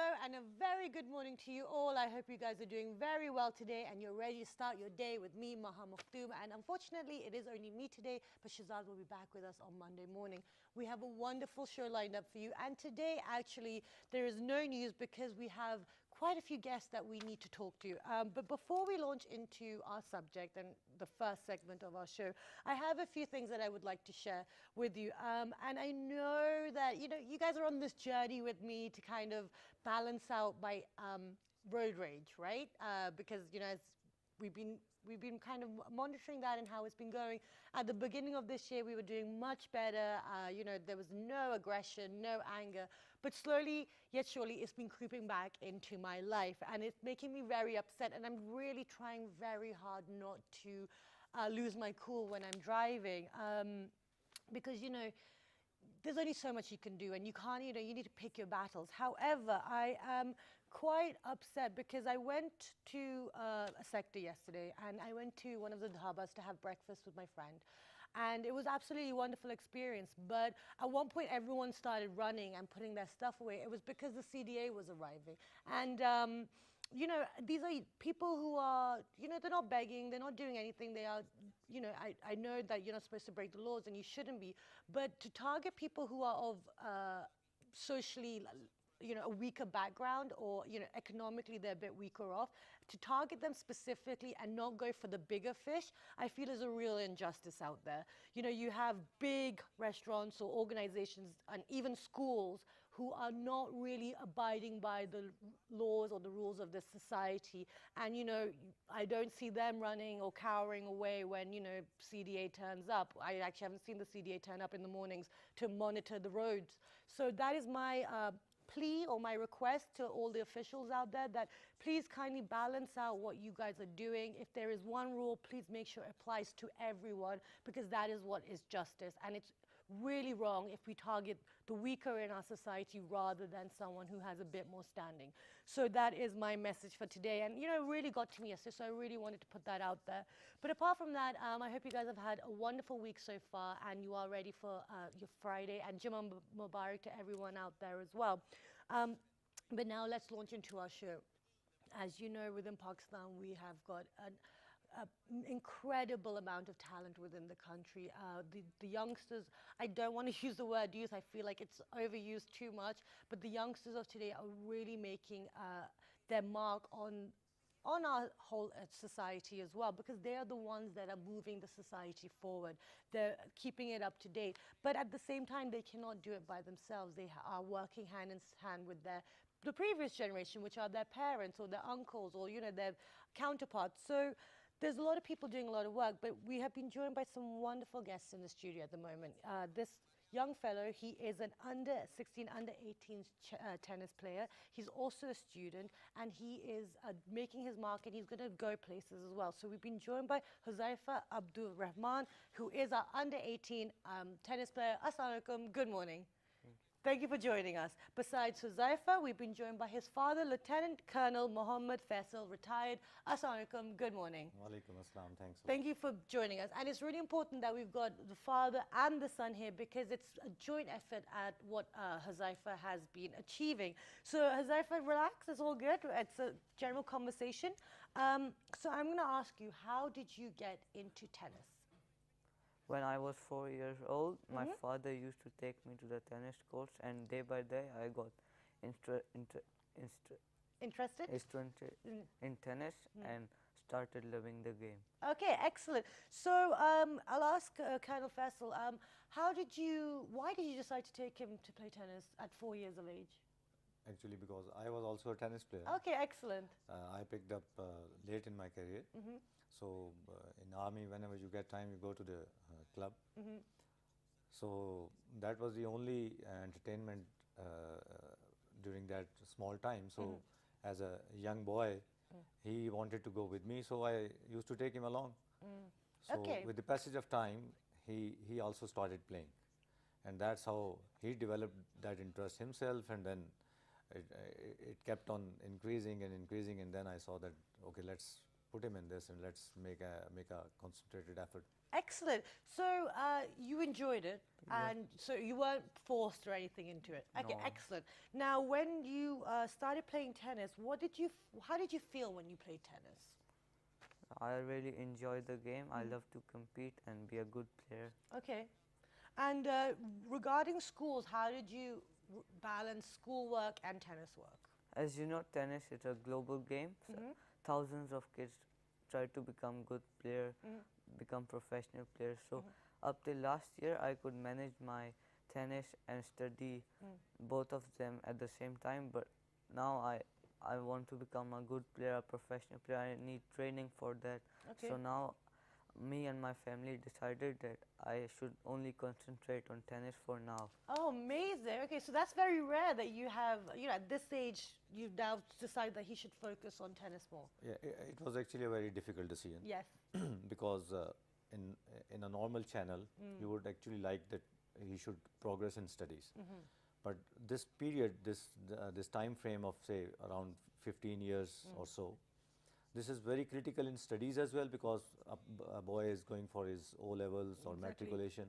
Hello and a very good morning to you all. I hope you guys are doing very well today and you're ready to start your day with me, Maha Mukhtoom. And unfortunately, it is only me today, but Shazad will be back with us on Monday morning. We have a wonderful show lined up for you. And today, actually, there is no news because we have quite a few guests that we need to talk to. But before we launch into our subject and the first segment of our show, I have a few things that I would like to share with you. And I know that, you guys are on this journey with me to kind of balance out my road rage, right? Because, as we've been kind of monitoring that and how it's been going. At the beginning of this year, we were doing much better. There was no aggression, no anger, but slowly yet surely it's been creeping back into my life and it's making me very upset. And I'm really trying very hard not to lose my cool when I'm driving because, there's only so much you can do and you can't, you need to pick your battles. However, I am quite upset because I went to a sector yesterday and I went to one of the dhabas to have breakfast with my friend. And it was absolutely a wonderful experience. But at one point, everyone started running and putting their stuff away. It was because the CDA was arriving. And these are people who are, they're not begging, they're not doing anything. They are, I know that you're not supposed to break the laws and you shouldn't be, but to target people who are of socially, a weaker background or, economically they're a bit weaker off, to target them specifically and not go for the bigger fish, I feel is a real injustice out there. You have big restaurants or organizations and even schools who are not really abiding by the laws or the rules of this society. And, I don't see them running or cowering away when, CDA turns up. I actually haven't seen the CDA turn up in the mornings to monitor the roads. So that is my plea or my request to all the officials out there that please kindly balance out what you guys are doing. If there is one rule, please make sure it applies to everyone because that is what is justice. And it's really wrong if we target the weaker in our society rather than someone who has a bit more standing. So that is my message for today. And, it really got to me yesterday, so I really wanted to put that out there. But apart from that, I hope you guys have had a wonderful week so far and you are ready for your Friday. And Jummah Mubarak to everyone out there as well. But now let's launch into our show. As you know, within Pakistan, we have got an incredible amount of talent within the country. The youngsters, I don't want to use the word youth, I feel like it's overused too much, but the youngsters of today are really making their mark on our whole society as well, because they are the ones that are moving the society forward. They're keeping it up to date. But at the same time, they cannot do it by themselves. They are working hand in hand with the previous generation, which are their parents or their uncles or, their counterparts. So there's a lot of people doing a lot of work, but we have been joined by some wonderful guests in the studio at the moment. This young fellow, he is an under 16, under 18 tennis player. He's also a student and he is making his mark and he's going to go places as well. So we've been joined by Huzaifa Abdul Rahman, who is our under 18 tennis player. Assalamu alaikum, good morning. Thank you for joining us. Besides Huzaifa, we've been joined by his father, Lieutenant Colonel Mohammed Faisal, retired. Assalamu alaikum, good morning. Walaikum assalam, thanks. Thank you for joining us. And it's really important that we've got the father and the son here because it's a joint effort at what Huzaifa has been achieving. So Huzaifa, relax, it's all good. It's a general conversation. So I'm going to ask you, how did you get into tennis? When I was 4 years old, my father used to take me to the tennis courts, and day by day I got Interested in tennis and started loving the game. Okay, excellent. So I'll ask Colonel Faisal, why did you decide to take him to play tennis at 4 years of age? Actually, because I was also a tennis player. Okay, excellent. I picked up late in my career. So in army, whenever you get time, you go to the club. So that was the only entertainment during that small time. So as a young boy, he wanted to go with me, so I used to take him along. So with the passage of time, he also started playing. And that's how he developed that interest himself, and then it kept on increasing and increasing, and then I saw that, okay, let's put him in this and let's make a concentrated effort. Excellent. So you enjoyed it, and so you weren't forced or anything into it. Okay, No. excellent. Now, when you started playing tennis, how did you feel when you played tennis? I really enjoy the game. I love to compete and be a good player. Okay. And regarding schools, how did you balance schoolwork and tennis work? As you know, tennis is a global game. So thousands of kids try to become good player, become professional players. So up till last year, I could manage my tennis and study both of them at the same time. But now I want to become a good player, a professional player. I need training for that. Okay. So now me and my family decided that I should only concentrate on tennis for now. Oh, amazing. Okay, so that's very rare that you have, at this age, you've now decided that he should focus on tennis more. Yeah, it was actually a very difficult decision. Yes. Because in a normal channel, you would actually like that he should progress in studies. But this period, this time frame of say around 15 years or so, this is very critical in studies as well, because a boy is going for his O levels or Exactly. matriculation,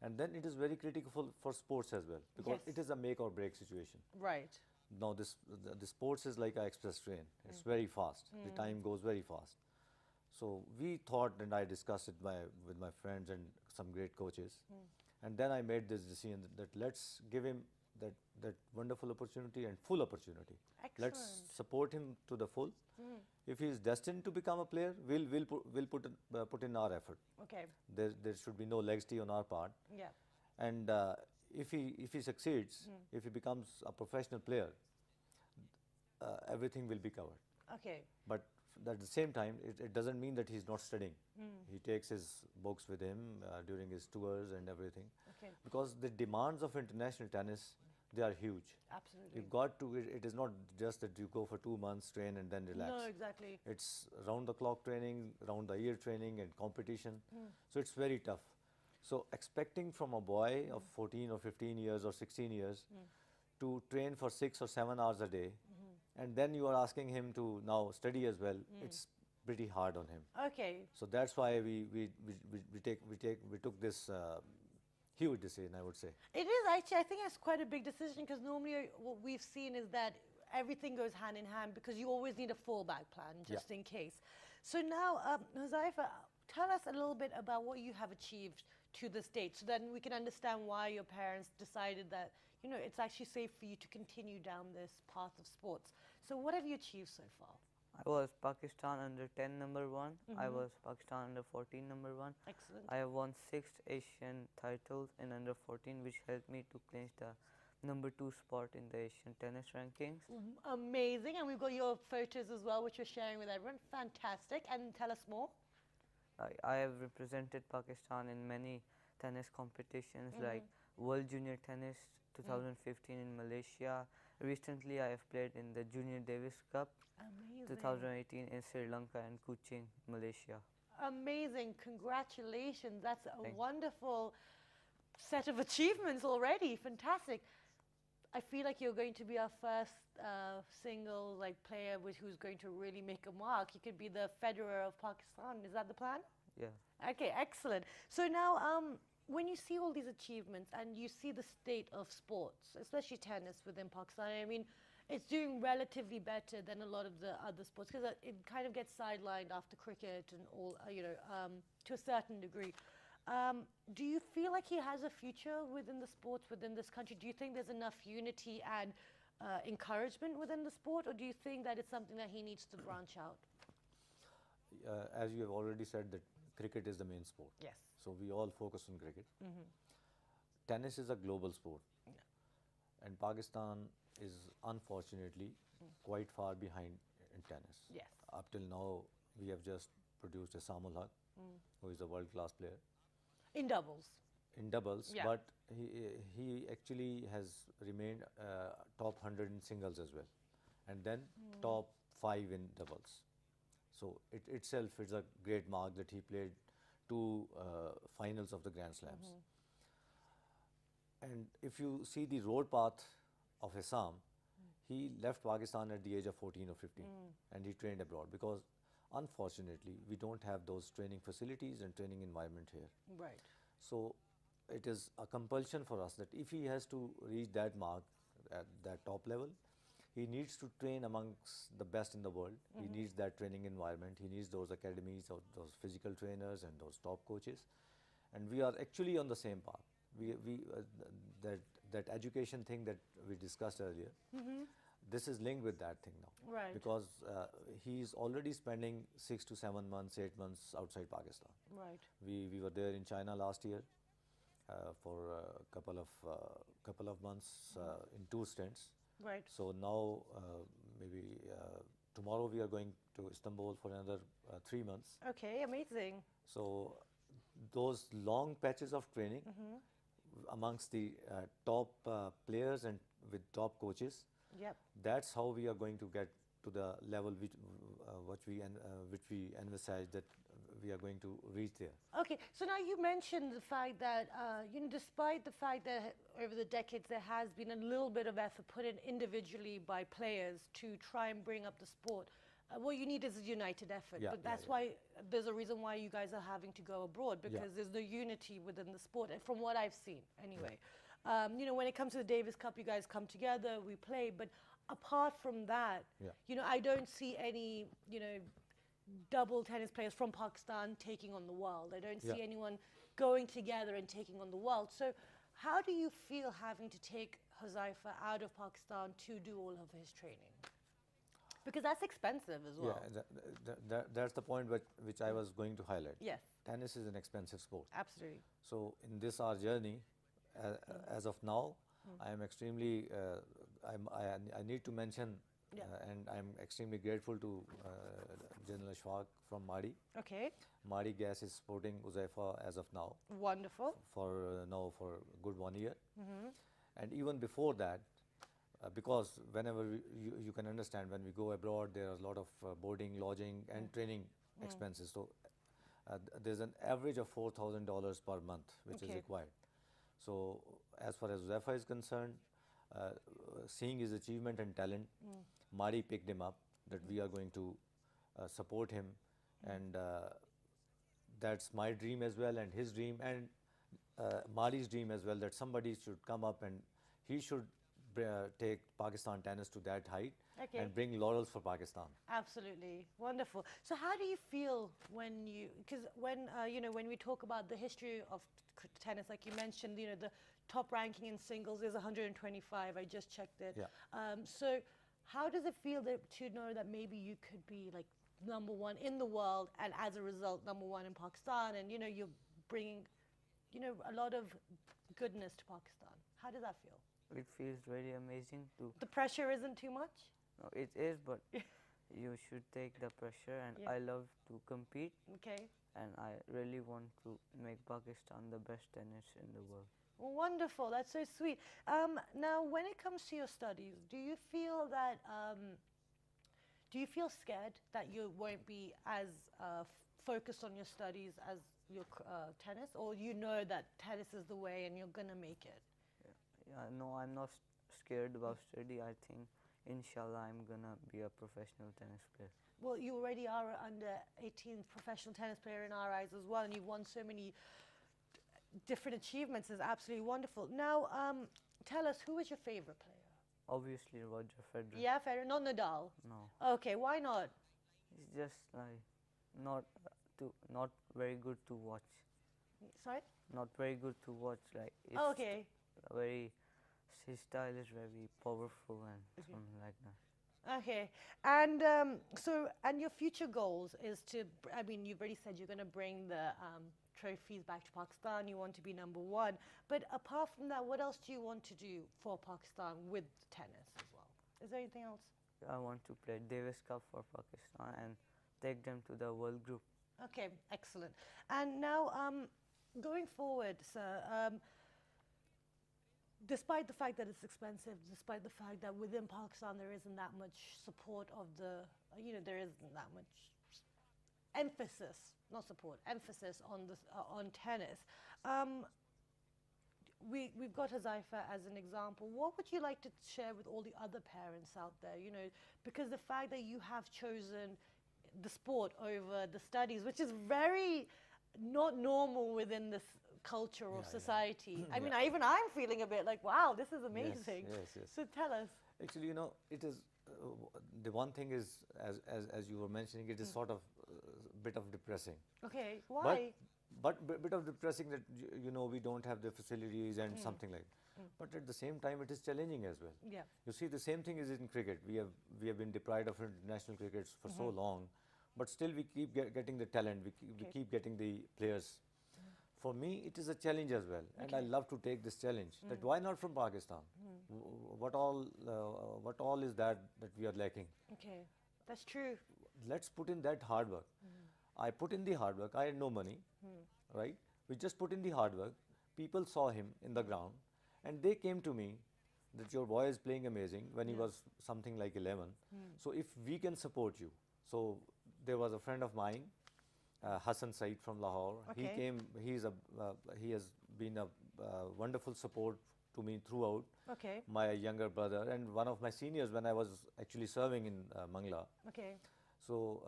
and then it is very critical for sports as well, because Yes. it is a make or break situation. Right. Now the sports is like an express train. It's very fast. The time goes very fast. So we thought, and I discussed it with my friends and some great coaches, and then I made this decision that let's give him that wonderful opportunity and full opportunity. Let's Excellent. support him to the full. If he is destined to become a player, we'll put in our effort. Okay. There should be no legacy on our part. Yeah. And if he succeeds, if he becomes a professional player, everything will be covered. Okay. But at the same time, it doesn't mean that he's not studying. He takes his books with him during his tours and everything. Okay. Because the demands of international tennis, they are huge. Absolutely. You've got to, it is not just that you go for 2 months, train and then relax. No, exactly. It's round the clock training, round the year training and competition. So it's very tough. So expecting from a boy of 14 or 15 years or 16 years to train for 6 or 7 hours a day, and then you are asking him to now study as well, it's pretty hard on him. Okay. So that's why we took this huge decision, I would say. It is actually, I think it's quite a big decision, because normally what we've seen is that everything goes hand in hand, because you always need a fallback plan just in case. So now, Huzaifa, tell us a little bit about what you have achieved to this date, so then we can understand why your parents decided that, it's actually safe for you to continue down this path of sports. So what have you achieved so far? I was Pakistan under 10 number 1. I was Pakistan under 14 number 1. Excellent. I have won 6 Asian titles in under 14, which helped me to clinch the number 2 spot in the Asian tennis rankings. Amazing. And we've got your photos as well, which you're sharing with everyone. Fantastic. And tell us more. I have represented Pakistan in many tennis competitions like World Junior Tennis 2015 in Malaysia. Recently, I have played in the Junior Davis Cup Amazing. 2018 in Sri Lanka and Kuching, Malaysia. Amazing. Congratulations. That's a Thank you. wonderful set of achievements already. Fantastic. I feel like you're going to be our first single player who's going to really make a mark. You could be the Federer of Pakistan. Is that the plan? Yeah. Okay, excellent. So now, when you see all these achievements and you see the state of sports, especially tennis within Pakistan, I mean, it's doing relatively better than a lot of the other sports, because it kind of gets sidelined after cricket and all, to a certain degree. Do you feel like he has a future within the sports within this country? Do you think there's enough unity and encouragement within the sport, or do you think that it's something that he needs to branch out? As you have already said, that cricket is the main sport. Yes. So we all focus on cricket. Tennis is a global sport. And Pakistan is unfortunately quite far behind in tennis. Yes. Up till now, we have just produced Samul Haq, who is a world-class player. In doubles. In doubles, Yeah. but he actually has remained top 100 in singles as well, and then top 5 in doubles. So it itself is a great mark that he played 2 finals of the Grand Slams. And if you see the road path of Assam, he left Pakistan at the age of 14 or 15, and he trained abroad, because Unfortunately, we don't have those training facilities and training environment here. Right. So it is a compulsion for us that if he has to reach that mark at that top level, he needs to train amongst the best in the world. He needs that training environment. He needs those academies, or those physical trainers and those top coaches. And we are actually on the same path. That education thing that we discussed earlier, this is linked with that thing now. Right. Because he is already spending 6 to 7 months, 8 months outside Pakistan. Right. We were there in China last year for a couple of months in 2 stints. Right. So now maybe tomorrow we are going to Istanbul for another 3 months. Okay, amazing. So those long patches of training amongst the top players and with top coaches, Yep. that's how we are going to get to the level which we envisage that we are going to reach there. Okay, so now you mentioned the fact that, despite the fact that over the decades there has been a little bit of effort put in individually by players to try and bring up the sport, what you need is a united effort. Yeah, but that's why there's a reason why you guys are having to go abroad, because there's no unity within the sport, from what I've seen anyway. When it comes to the Davis Cup, you guys come together, we play, but apart from that, I don't see any, double tennis players from Pakistan taking on the world. I don't see anyone going together and taking on the world. So how do you feel having to take Huzaifa out of Pakistan to do all of his training? Because that's expensive as well. Yeah, that's the point which I was going to highlight. Yes. Tennis is an expensive sport. Absolutely. So in this our journey, as of now, I am extremely, I need to mention, and I'm extremely grateful to General Ashfaq from Madi. Okay. Madi Gas is supporting Huzaifa as of now. Wonderful. For a good 1 year. And even before that, because whenever you can understand, when we go abroad, there are a lot of boarding, lodging and training expenses. So there's an average of $4,000 per month which is required. So as far as Huzaifa is concerned, seeing his achievement and talent, Madi picked him up that we are going to support him, and that's my dream as well, and his dream, and Madi's dream as well, that somebody should come up and he should take Pakistan tennis to that height and bring laurels for Pakistan. Absolutely. Wonderful. So how do you feel when you, because when we talk about the history of tennis, like you mentioned, the top ranking in singles is 125. I just checked it. So how does it feel to know that maybe you could be like #1 in the world, and as a result #1 in Pakistan, and you're bringing a lot of goodness to Pakistan? How does that feel? It feels very amazing to. The pressure isn't too much? No, it is, but you should take the pressure, and I love to compete. Okay. And I really want to make Pakistan the best tennis in the world. Well, wonderful. That's so sweet. Now, when it comes to your studies, do you feel that do you feel scared that you won't be as focused on your studies as your tennis, or you know that tennis is the way and you're gonna make it? No, I'm not scared about study. I think, inshallah, I'm gonna be a professional tennis player. Well, you already are an under-18 professional tennis player in our eyes as well, and you've won so many different achievements. It's absolutely wonderful. Now, tell us, who is your favorite player? Obviously, Roger Federer. Yeah, Federer, not Nadal? No. Okay, why not? It's just like not very good to watch. Sorry? Not very good to watch. Like it's Okay. his style is very powerful and something like that. Okay, and and your future goals is to, I mean, you've already said you're going to bring the trophies back to Pakistan, you want to be #1, but apart from that, what else do you want to do for Pakistan with tennis as well? Is there anything else? I want to play Davis Cup for Pakistan and take them to the World Group. Okay, excellent. And now, going forward, sir, despite the fact that it's expensive, despite the fact that within Pakistan there isn't that much support of the, there isn't that much emphasis, not support, emphasis on tennis. We've got Huzaifa as an example. What would you like to share with all the other parents out there? Because the fact that you have chosen the sport over the studies, which is very not normal within this culture of society. I mean, even I'm feeling a bit like, wow, this is amazing. Yes. So tell us. Actually, you know, it is, the one thing is, as you were mentioning, it is sort of bit of depressing. Okay, why? But bit of depressing that, you know, we don't have the facilities and something like. But at the same time, it is challenging as well. Yeah. You see, the same thing is in cricket. We have been deprived of international crickets for so long, but still we keep getting the talent. We keep getting the players. For me, it is a challenge as well, and I love to take this challenge. That why not from Pakistan? What all is that we are lacking? Okay, that's true. Let's put in that hard work. I put in the hard work. I had no money, right? We just put in the hard work. People saw him in the ground, and they came to me that your boy is playing amazing when he was something like 11. So if we can support you. So there was a friend of mine, Hassan Said from Lahore. Okay. He came. He has been a wonderful support to me throughout. Okay. My younger brother and one of my seniors when I was actually serving in Mangla. Okay. So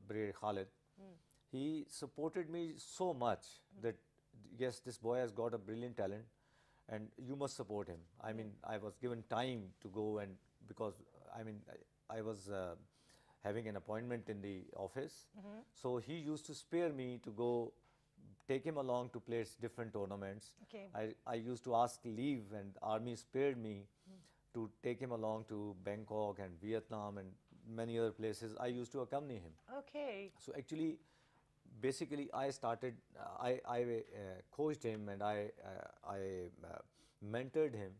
Brigadier Khalid, he supported me so much that yes, this boy has got a brilliant talent, and you must support him. I mean, I was given time to go, and because I mean, I was having an appointment in the office, so he used to spare me to go take him along to play different tournaments. Okay. I used to ask leave, and army spared me to take him along to Bangkok and Vietnam and many other places. I used to accompany him. Okay. So actually, basically, I started. I coached him and I mentored him.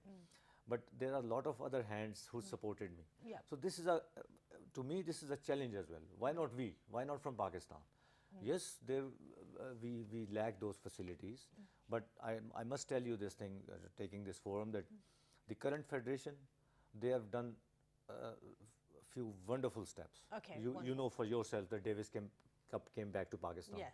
But there are a lot of other hands who supported me. Yeah. So this is to me, this is a challenge as well. Why not we? Why not from Pakistan? Yes, we lack those facilities. But I must tell you this thing, taking this forum, that the current federation, they have done a few wonderful steps. Okay, You know for yourself that Davis Cup came back to Pakistan. Yes.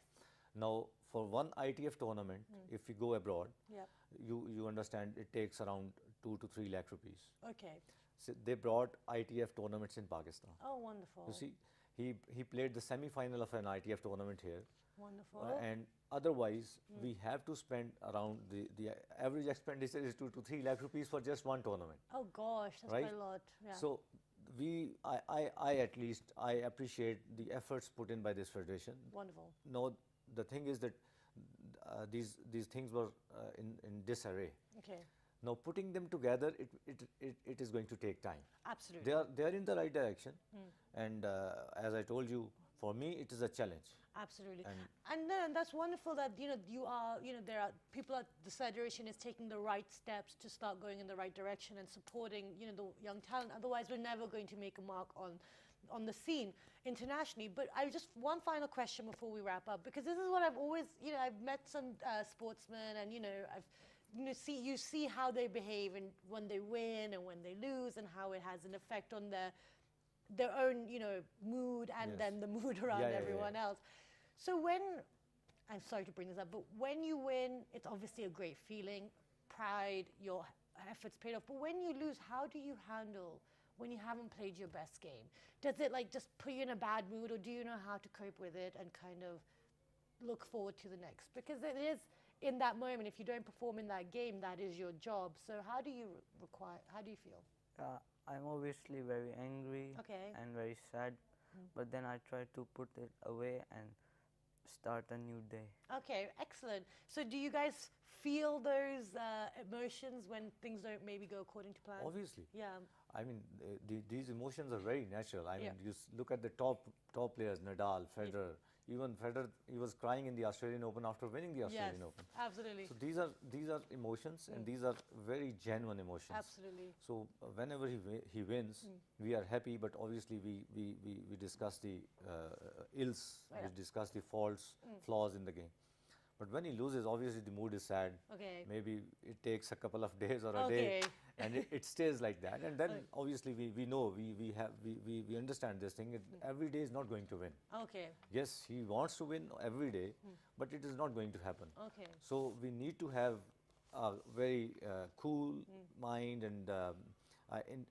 Now, for one ITF tournament, if you go abroad, Yeah. you understand it takes around 2 to 3 lakh rupees. Okay. So they brought ITF tournaments in Pakistan. Oh, wonderful. You see, he played the semi-final of an ITF tournament here. Wonderful. And otherwise, we have to spend around the average expenditure is 2 to 3 lakh rupees for just one tournament. Oh gosh, that's Right? quite a lot. Yeah. So I at least, I appreciate the efforts put in by this federation. Wonderful. Now, the thing is that these things were in disarray. Okay. Now, putting them together, it is going to take time. Absolutely. They are in the right direction, and as I told you, for me it is a challenge. Absolutely. And then that's wonderful that there are people at the federation is taking the right steps to start going in the right direction and supporting the young talent. Otherwise, we're never going to make a mark on the scene internationally. But I just one final question before we wrap up, because this is what I've always I've met some sportsmen, and I've you see how they behave and when they win and when they lose, and how it has an effect on their own mood and then the mood around everyone else. So I'm sorry to bring this up, but when you win, it's obviously a great feeling, pride, your efforts paid off. But when you lose, how do you handle when you haven't played your best game? Does it just put you in a bad mood, or do you know how to cope with it and kind of look forward to the next? Because it is in that moment, if you don't perform in that game, that is your job. So how do you feel? I'm obviously very angry and very sad, but then I try to put it away and start a new day. Okay, excellent. So do you guys feel those emotions when things don't maybe go according to plan? Obviously. Yeah. I mean, these emotions are very natural. I mean, you look at the top players, Nadal, Federer. Even Federer, he was crying in the Australian Open after winning the Australian Open. Absolutely. So these are emotions, and these are very genuine emotions. Absolutely. So whenever he wins, we are happy, but obviously we discuss the ills, we discuss the faults, flaws in the game. But when he loses, obviously the mood is sad. Okay. Maybe it takes a couple of days or a day, and it stays like that. And then obviously we know, we understand this thing. Every day is not going to win. Okay. Yes, he wants to win every day, but it is not going to happen. Okay. So we need to have a very cool mind and an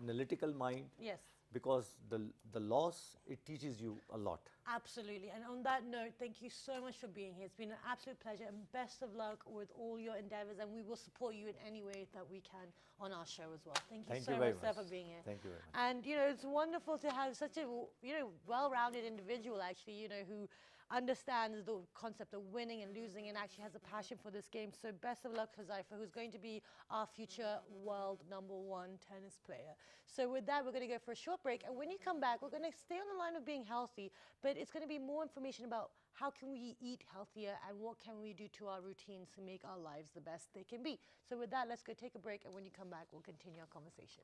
analytical mind. Yes. Because the loss, it teaches you a lot. Absolutely. And on that note, thank you so much for being here. It's been an absolute pleasure, and best of luck with all your endeavors, and we will support you in any way that we can on our show as well. Thank you so much, sir, for being here. Thank you very much. And, you know, it's wonderful to have such a, you know, well-rounded individual, actually, you know, who understands the concept of winning and losing and actually has a passion for this game. So best of luck, Huzaifa, who's going to be our future world #1 tennis player. So with that, we're going to go for a short break. And when you come back, we're going to stay on the line of being healthy, but it's going to be more information about how can we eat healthier and what can we do to our routines to make our lives the best they can be. So with that, let's go take a break. And when you come back, we'll continue our conversation.